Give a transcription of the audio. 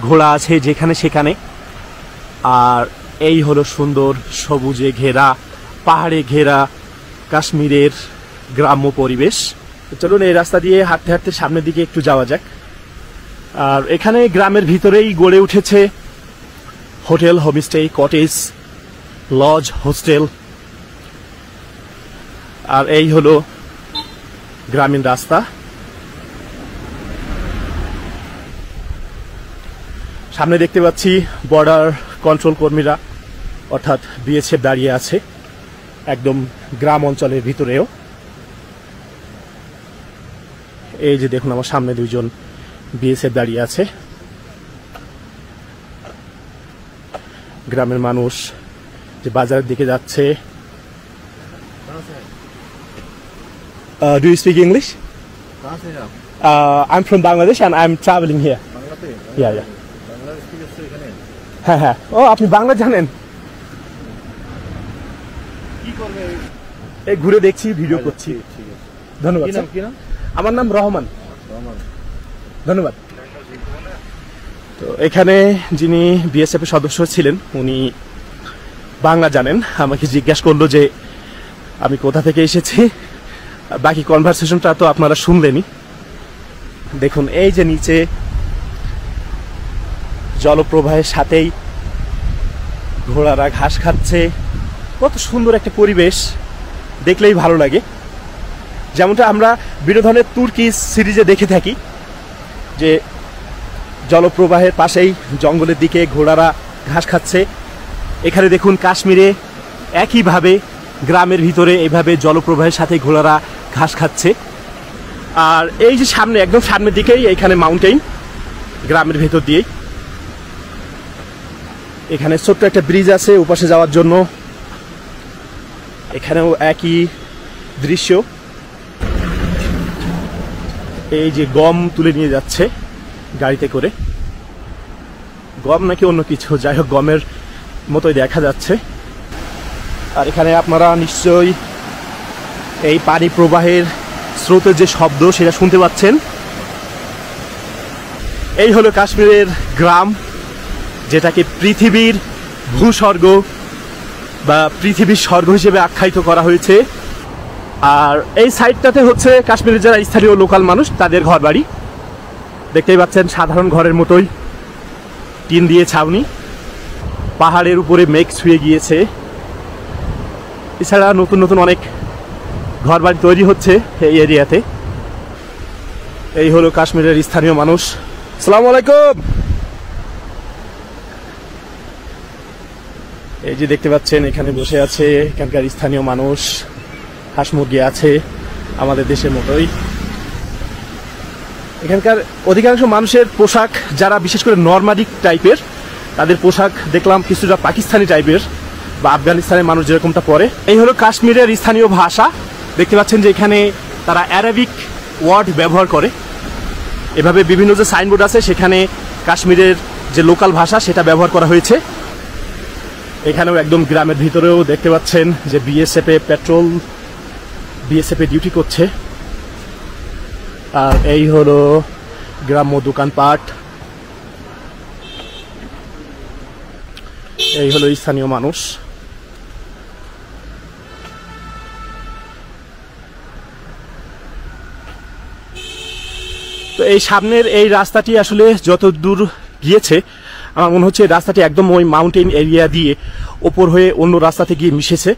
ঘোড়া আছে যেখানে সেখানে। আর এই হলো সুন্দর সবুজে ঘেরা, পাহাড়ে ঘেরা কাশ্মীরের গ্রাম্য পরিবেশ। চলুন এই রাস্তা দিয়ে হাঁটতে হাঁটতে সামনের দিকে একটু যাওয়া যাক। আর এখানে গ্রামের ভিতরেই গড়ে উঠেছে hotel, homestay, cottage, lodge, hostel. আর এই হলো গ্রামীণ রাস্তা। সামনে দেখতে পাচ্ছি বর্ডার কন্ট্রোল কর্মীরা অর্থাৎ বিএসএফ দাঁড়িয়ে আছে একদম গ্রাম অঞ্চলের ভিতরেও। এই যে দেখুন আমার সামনে দুইজন বিএসএফ দাঁড়িয়ে আছে। গ্রামের মানুষ যে বাজারের দিকে যাচ্ছে। Do you speak English? I'm from Bangladesh and I'm traveling here. Yeah, yeah. হ্যাঁ হ্যাঁ। ও আপনি বাংলা জানেন? এই ঘুরে দেখছি, ভিডিও করছি। ধন্যবাদ। আমার নাম রহমান। ধন্যবাদ। তো এখানে যিনি বিএসএফ এর সদস্য ছিলেন উনি বাংলা জানেন, আমাকে জিজ্ঞাসা করলো যে আমি কোথা থেকে এসেছি। বাকি কনভারসেশনটা তো আপনারা শুনলেনই। দেখুন এই যে নিচে জলপ্রবাহের সাথেই ঘোড়ারা ঘাস খাচ্ছে, কত সুন্দর একটা পরিবেশ, দেখলেই ভালো লাগে। যেমনটা আমরা বিনোদনের তুর্কি সিরিজে দেখে থাকি যে জলপ্রবাহের পাশেই জঙ্গলের দিকে ঘোড়ারা ঘাস খাচ্ছে। এখানে দেখুন কাশ্মীরে একইভাবে গ্রামের ভিতরে এইভাবে জলপ্রবাহের সাথে ঘোড়ারা ঘাস খাচ্ছে। আর এই যে সামনে একদম সামনের দিকেই এখানে মাউন্টেন, গ্রামের ভেতর দিয়েই। এখানে ছোট্ট একটা ব্রিজ আছে ওপাশে যাওয়ার জন্য। এখানেও একই দৃশ্য। এই যে গম তুলে নিয়ে যাচ্ছে গাড়িতে করে, গম নাকি অন্য কিছু, যাই হোক গমের মতোই দেখা যাচ্ছে। আর এখানে আপনারা নিশ্চয়ই এই পানি প্রবাহের স্রোতের যে শব্দ সেটা শুনতে পাচ্ছেন। এই হলো কাশ্মীরের গ্রাম, যেটাকে পৃথিবীর ভূস্বর্গ বা পৃথিবীর স্বর্গ হিসেবে আখ্যায়িত করা হয়েছে। আর এই সাইডটাতে হচ্ছে কাশ্মীরের যারা স্থানীয় লোকাল মানুষ তাদের ঘর বাড়ি। দেখতেই পাচ্ছেন সাধারণ ঘরের মতোই, টিন দিয়ে ছাউনি, পাহাড়ের উপরে মেঘ ছুঁয়ে গিয়েছে। এছাড়া নতুন নতুন অনেক ঘর বাড়ি তৈরি হচ্ছে এই এরিয়াতে। এই হলো কাশ্মীরের স্থানীয় মানুষ। আসসালামু আলাইকুম। এই যে দেখতে পাচ্ছেন এখানে বসে আছে এখানকার স্থানীয় মানুষ, হাঁস মুরগি আছে আমাদের দেশের মতোই। এখানকার অধিকাংশ মানুষের পোশাক, যারা বিশেষ করে নরমাডিক টাইপের, তাদের পোশাক দেখলাম কিছুটা পাকিস্তানি টাইপের বা আফগানিস্তানের মানুষ যেরকমটা পরে। এই হলো কাশ্মীরের স্থানীয় ভাষা। দেখতে পাচ্ছেন যে এখানে তারা অ্যারাবিক ওয়ার্ড ব্যবহার করে। এভাবে বিভিন্ন যে সাইনবোর্ড আছে সেখানে কাশ্মীরের যে লোকাল ভাষা সেটা ব্যবহার করা হয়েছে। এখানেও একদম গ্রামের ভিতরেও দেখতে পাচ্ছেন যে বিএসএফ এ ডিউটি করছে। আর এই হলো গ্রাম্য দোকানপাট, এই হলো স্থানীয় মানুষ। তো এই সামনের এই রাস্তাটি আসলে যত দূর গিয়েছে আমার মনে হচ্ছে রাস্তাটি একদম ওই মাউন্টেন এরিয়া দিয়ে ওপর হয়ে অন্য রাস্তাতে গিয়ে মিশেছে।